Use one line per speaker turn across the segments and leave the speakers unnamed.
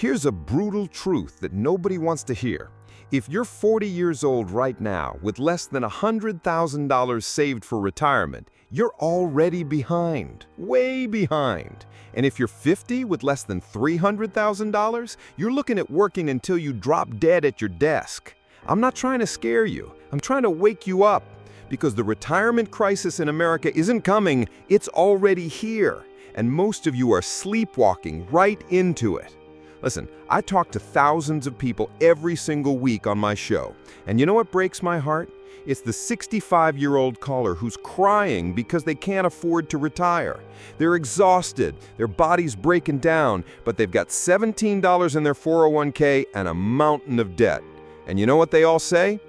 Here's a brutal truth that nobody wants to hear. If you're 40 years old right now with less than $100,000 saved for retirement, you're already behind, way behind. And if you're 50 with less than $300,000, you're looking at working until you drop dead at your desk. I'm not trying to scare you. I'm trying to wake you up. Because the retirement crisis in America isn't coming, it's already here. And most of you are sleepwalking right into it. Listen, I talk to thousands of people every single week on my show. And you know what breaks my heart? It's the 65-year-old caller who's crying because they can't afford to retire. They're exhausted, their body's breaking down, but they've got $17 in their 401k and a mountain of debt. And you know what they all say?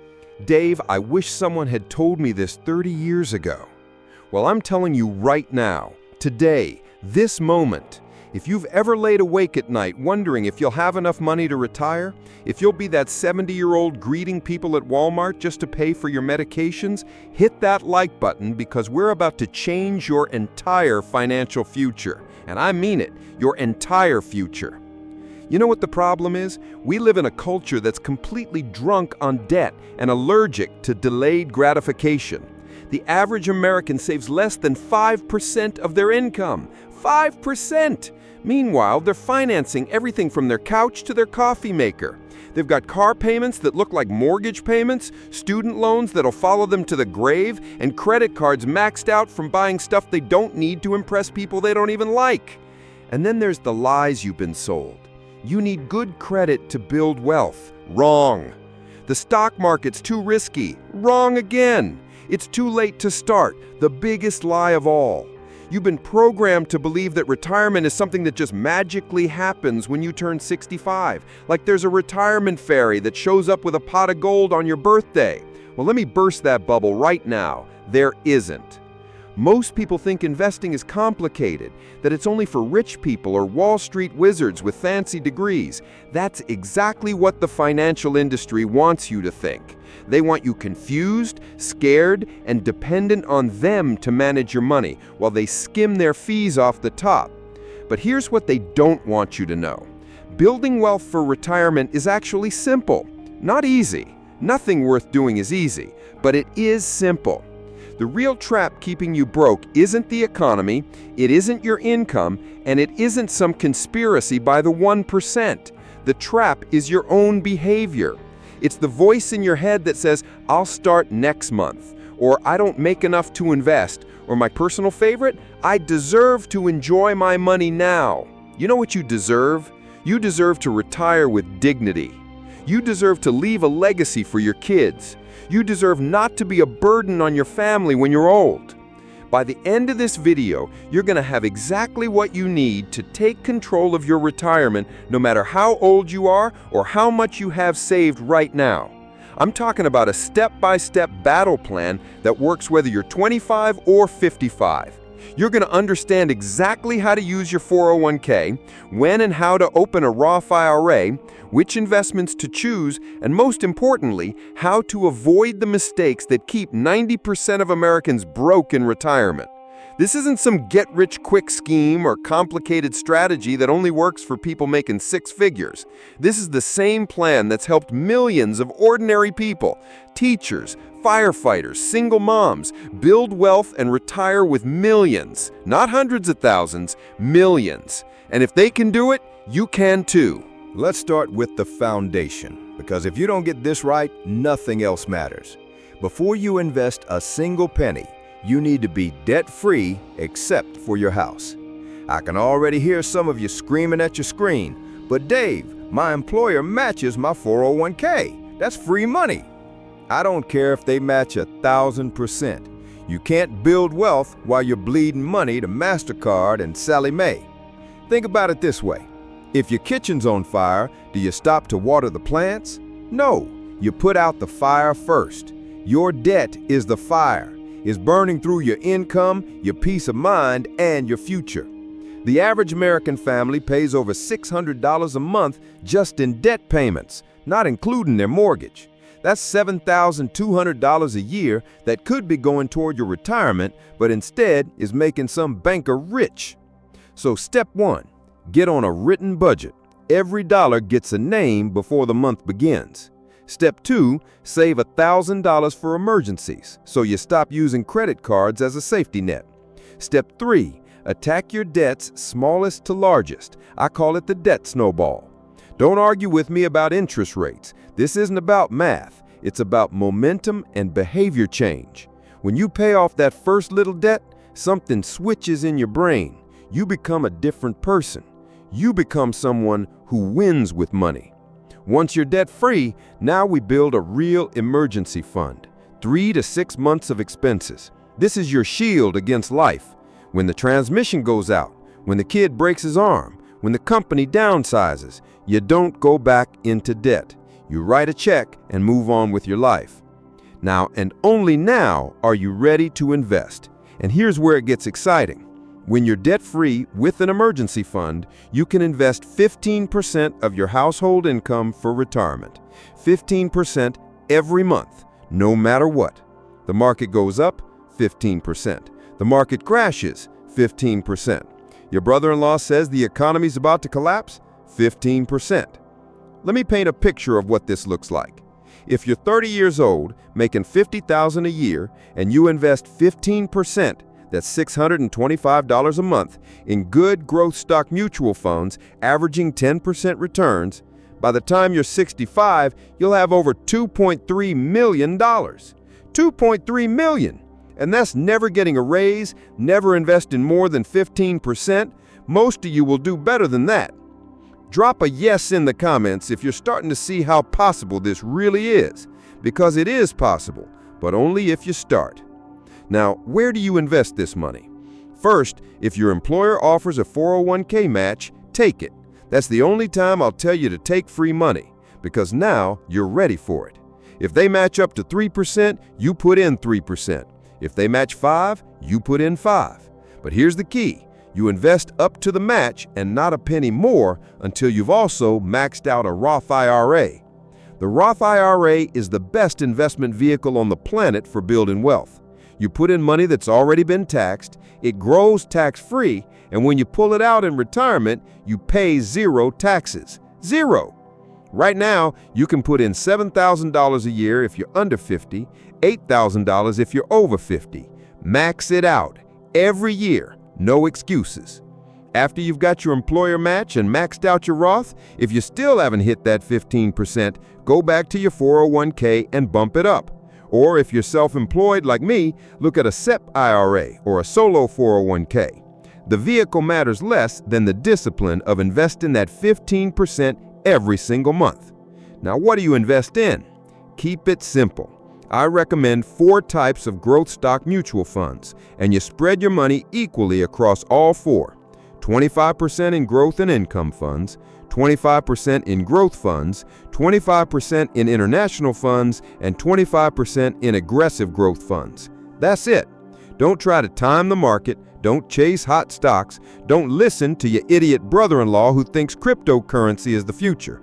Dave, I wish someone had told me this 30 years ago. Well, I'm telling you right now, today, this moment, if you've ever laid awake at night wondering if you'll have enough money to retire, if you'll be that 70-year-old greeting people at Walmart just to pay for your medications, hit that like button because we're about to change your entire financial future. And I mean it, your entire future. You know what the problem is? We live in a culture that's completely drunk on debt and allergic to delayed gratification. The average American saves less than 5% of their income. 5%! Meanwhile, they're financing everything from their couch to their coffee maker. They've got car payments that look like mortgage payments, student loans that'll follow them to the grave, and credit cards maxed out from buying stuff they don't need to impress people they don't even like. And then there's the lies you've been sold. You need good credit to build wealth. Wrong. The stock market's too risky. Wrong again. It's too late to start. The biggest lie of all. You've been programmed to believe that retirement is something that just magically happens when you turn 65. Like there's a retirement fairy that shows up with a pot of gold on your birthday. Well, let me burst that bubble right now. There isn't. Most people think investing is complicated, that it's only for rich people or Wall Street wizards with fancy degrees. That's exactly what the financial industry wants you to think. They want you confused, scared, and dependent on them to manage your money while they skim their fees off the top. But here's what they don't want you to know. Building wealth for retirement is actually simple. Not easy. Nothing worth doing is easy, but it is simple. The real trap keeping you broke isn't the economy, it isn't your income, and it isn't some conspiracy by the 1%. The trap is your own behavior. It's the voice in your head that says, I'll start next month, or I don't make enough to invest, or my personal favorite, I deserve to enjoy my money now. You know what you deserve? You deserve to retire with dignity. You deserve to leave a legacy for your kids. You deserve not to be a burden on your family when you're old. By the end of this video, you're going to have exactly what you need to take control of your retirement no matter how old you are or how much you have saved right now. I'm talking about a step-by-step battle plan that works whether you're 25 or 55. You're going to understand exactly how to use your 401k, when and how to open a Roth IRA, which investments to choose, and most importantly, how to avoid the mistakes that keep 90% of Americans broke in retirement. This isn't some get-rich-quick scheme or complicated strategy that only works for people making six figures. This is the same plan that's helped millions of ordinary people, teachers, firefighters, single moms, build wealth and retire with millions, not hundreds of thousands, millions. And if they can do it, you can too.
Let's start with the foundation, because if you don't get this right, nothing else matters. Before you invest a single penny, you need to be debt-free except for your house. I can already hear some of you screaming at your screen, but Dave, my employer matches my 401k. That's free money. I don't care if they match 1,000%. You can't build wealth while you're bleeding money to MasterCard and Sally Mae. Think about it this way. If your kitchen's on fire, do you stop to water the plants? No, you put out the fire first. Your debt is the fire. It's burning through your income, your peace of mind, and your future. The average American family pays over $600 a month just in debt payments, not including their mortgage. That's $7,200 a year that could be going toward your retirement, but instead is making some banker rich. So step one, get on a written budget.
Every dollar gets a name before the month begins. Step 2, save $1,000 for emergencies, so you stop using credit cards as a safety net. Step 3, attack your debts smallest to largest. I call it the debt snowball. Don't argue with me about interest rates. This isn't about math. It's about momentum and behavior change. When you pay off that first little debt, something switches in your brain. You become a different person. You become someone who wins with money. Once you're debt-free, now we build a real emergency fund. 3 to 6 months of expenses. This is your shield against life. When the transmission goes out, when the kid breaks his arm, when the company downsizes, you don't go back into debt. You write a check and move on with your life. Now, and only now, are you ready to invest. And here's where it gets exciting. When you're debt-free with an emergency fund, you can invest 15% of your household income for retirement. 15% every month, no matter what. The market goes up, 15%. The market crashes, 15%. Your brother-in-law says the economy's about to collapse, 15%. Let me paint a picture of what this looks like. If you're 30 years old, making $50,000 a year, and you invest 15%, that's $625 a month, in good growth stock mutual funds averaging 10% returns, by the time you're 65, you'll have over $2.3 million. $2.3 million! And that's never getting a raise, never investing more than 15%. Most of you will do better than that. Drop a yes in the comments if you're starting to see how possible this really is, because it is possible, but only if you start. Now, where do you invest this money? First, if your employer offers a 401k match, take it. That's the only time I'll tell you to take free money, because now you're ready for it. If they match up to 3%, you put in 3%. If they match 5%, you put in 5%. But here's the key. You invest up to the match and not a penny more until you've also maxed out a Roth IRA. The Roth IRA is the best investment vehicle on the planet for building wealth. You put in money that's already been taxed, it grows tax-free, and when you pull it out in retirement, you pay 0 taxes. 0! Right now, you can put in $7,000 a year if you're under 50, $8,000 if you're over 50. Max it out every year, no excuses. After you've got your employer match and maxed out your Roth, if you still haven't hit that 15%, go back to your 401k and bump it up. Or if you're self-employed like me, look at a SEP IRA or a solo 401k. The vehicle matters less than the discipline of investing that 15% every single month. Now, what do you invest in? Keep it simple. I recommend 4 types of growth stock mutual funds, and you spread your money equally across all 4. 25% in growth and income funds, 25% in growth funds, 25% in international funds, and 25% in aggressive growth funds. That's it. Don't try to time the market, don't chase hot stocks, don't listen to your idiot brother-in-law who thinks cryptocurrency is the future.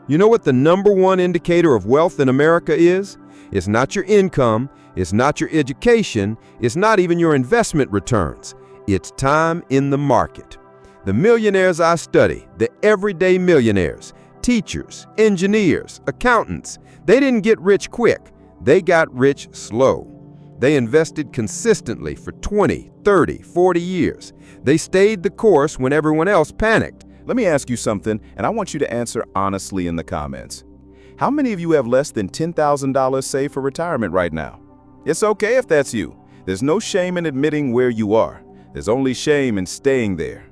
You know what the #1 indicator of wealth in America is? It's not your income, it's not your education, it's not even your investment returns. It's time in the market. The millionaires I study, the everyday millionaires, teachers, engineers, accountants, they didn't get rich quick. They got rich slow. They invested consistently for 20, 30, 40 years. They stayed the course when everyone else panicked.
Let me ask you something, and I want you to answer honestly in the comments. How many of you have less than $10,000 saved for retirement right now? It's okay if that's you. There's no shame in admitting where you are. There's only shame in staying there.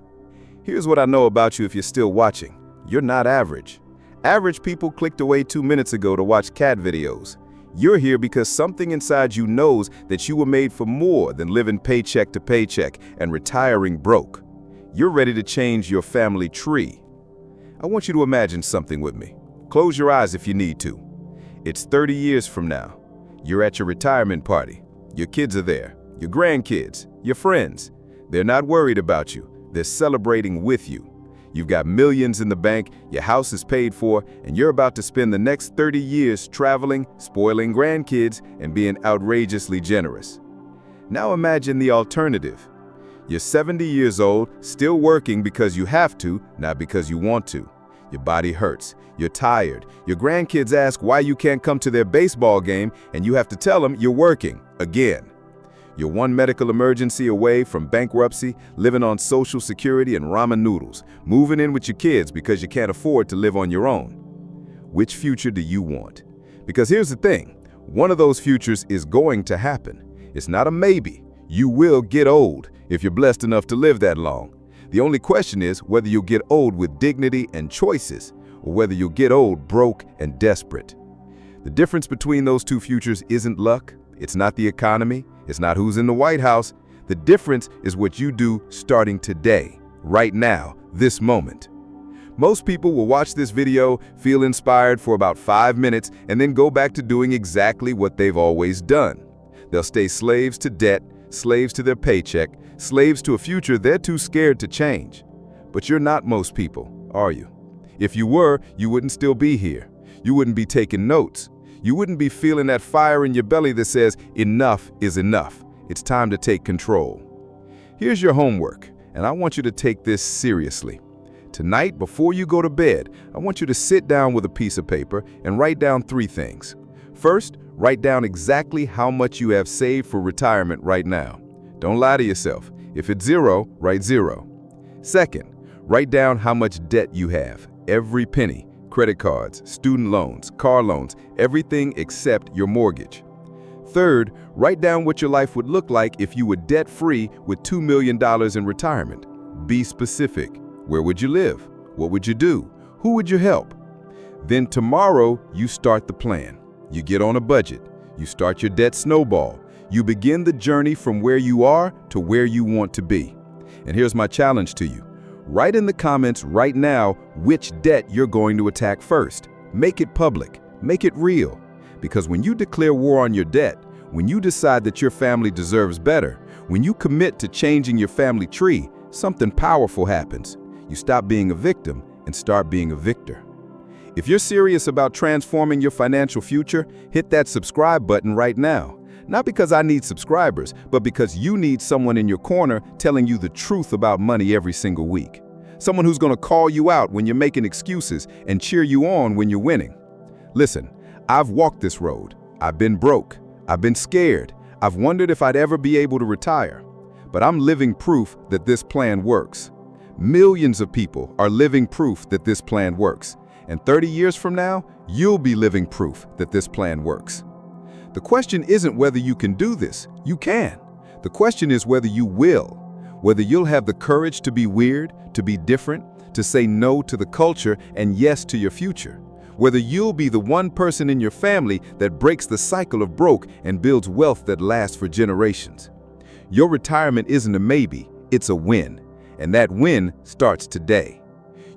Here's what I know about you if you're still watching. You're not average. Average people clicked away 2 minutes ago to watch cat videos. You're here because something inside you knows that you were made for more than living paycheck to paycheck and retiring broke. You're ready to change your family tree. I want you to imagine something with me. Close your eyes if you need to. It's 30 years from now. You're at your retirement party. Your kids are there, your grandkids, your friends. They're not worried about you. They're celebrating with you. You've got millions in the bank, your house is paid for, and you're about to spend the next 30 years traveling, spoiling grandkids, and being outrageously generous. Now imagine the alternative. You're 70 years old, still working because you have to, not because you want to. Your body hurts. You're tired. Your grandkids ask why you can't come to their baseball game, and you have to tell them you're working again. You're one medical emergency away from bankruptcy, living on Social Security and ramen noodles, moving in with your kids because you can't afford to live on your own. Which future do you want? Because here's the thing, one of those futures is going to happen. It's not a maybe. You will get old if you're blessed enough to live that long. The only question is whether you'll get old with dignity and choices, or whether you'll get old broke and desperate. The difference between those two futures isn't luck. It's not the economy. It's not who's in the White House. The difference is what you do starting today, right now, this moment. Most people will watch this video, feel inspired for about 5 minutes, and then go back to doing exactly what they've always done. They'll stay slaves to debt, slaves to their paycheck, slaves to a future they're too scared to change. But you're not most people, are you? If you were, you wouldn't still be here. You wouldn't be taking notes. You wouldn't be feeling that fire in your belly that says, enough is enough. It's time to take control. Here's your homework, and I want you to take this seriously. Tonight, before you go to bed, I want you to sit down with a piece of paper and write down 3 things. First, write down exactly how much you have saved for retirement right now. Don't lie to yourself. If it's 0, write 0. Second, write down how much debt you have, every penny, credit cards, student loans, car loans, everything except your mortgage. Third, write down what your life would look like if you were debt-free with $2 million in retirement. Be specific. Where would you live? What would you do? Who would you help? Then tomorrow, you start the plan. You get on a budget. You start your debt snowball. You begin the journey from where you are to where you want to be. And here's my challenge to you. Write in the comments right now which debt you're going to attack first. Make it public. Make it real. Because when you declare war on your debt, when you decide that your family deserves better, when you commit to changing your family tree, something powerful happens. You stop being a victim and start being a victor. If you're serious about transforming your financial future, hit that subscribe button right now. Not because I need subscribers, but because you need someone in your corner telling you the truth about money every single week. Someone who's going to call you out when you're making excuses and cheer you on when you're winning. Listen, I've walked this road. I've been broke. I've been scared. I've wondered if I'd ever be able to retire. But I'm living proof that this plan works. Millions of people are living proof that this plan works. And 30 years from now, you'll be living proof that this plan works. The question isn't whether you can do this. You can. The question is whether you will. Whether you'll have the courage to be weird, to be different, to say no to the culture and yes to your future. Whether you'll be the one person in your family that breaks the cycle of broke and builds wealth that lasts for generations. Your retirement isn't a maybe, it's a win. And that win starts today.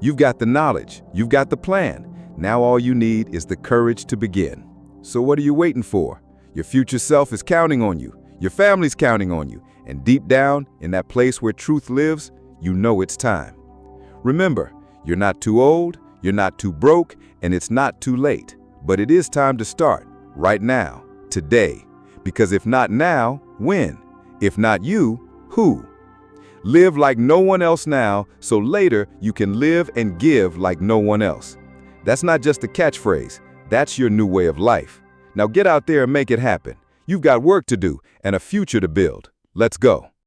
You've got the knowledge, you've got the plan. Now all you need is the courage to begin. So what are you waiting for? Your future self is counting on you. Your family's counting on you. And deep down, in that place where truth lives, you know it's time. Remember, you're not too old, you're not too broke, and it's not too late. But it is time to start, right now, today. Because if not now, when? If not you, who? Live like no one else now, so later you can live and give like no one else. That's not just a catchphrase, that's your new way of life. Now get out there and make it happen. You've got work to do and a future to build. Let's go.